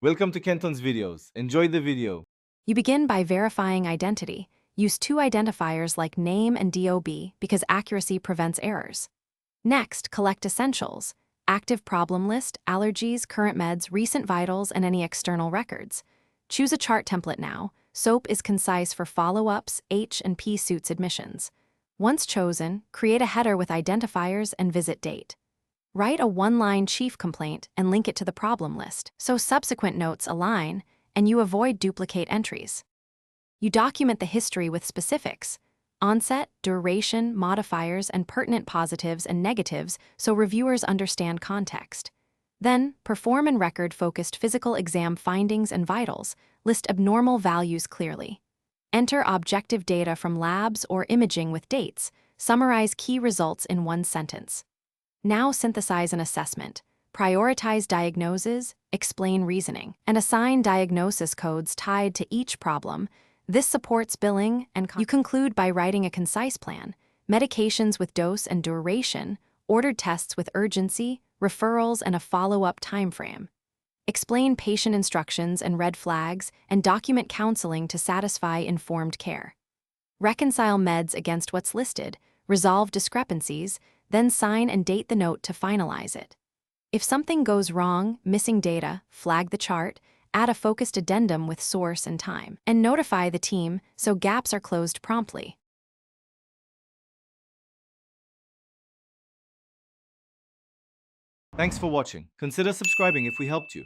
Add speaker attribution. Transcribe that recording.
Speaker 1: Welcome to Kenton's videos. Enjoy the video.
Speaker 2: You begin by verifying identity. Use two identifiers like name and DOB because accuracy prevents errors. Next, collect essentials: active problem list, allergies, current meds, recent vitals, and any external records. Choose a chart template now. SOAP is concise for follow-ups, H and P suits admissions. Once chosen, create a header with identifiers and visit date. Write a one-line chief complaint and link it to the problem list, so subsequent notes align and you avoid duplicate entries. You document the history with specifics: onset, duration, modifiers, and pertinent positives and negatives so reviewers understand context. Then, perform and record focused physical exam findings and vitals, list abnormal values clearly. Enter objective data from labs or imaging with dates, summarize key results in one sentence. Now synthesize an assessment, prioritize diagnoses, explain reasoning, and assign diagnosis codes tied to each problem. This supports billing and you conclude by writing a concise plan: medications with dose and duration, ordered tests with urgency, referrals, and a follow-up timeframe. Explain patient instructions and red flags, and document counseling to satisfy informed care. Reconcile meds against what's listed, resolve discrepancies, then sign and date the note to finalize it. If something goes wrong, missing data, flag the chart, add a focused addendum with source and time, and notify the team so gaps are closed promptly.
Speaker 1: Thanks for watching. Consider subscribing if we helped you.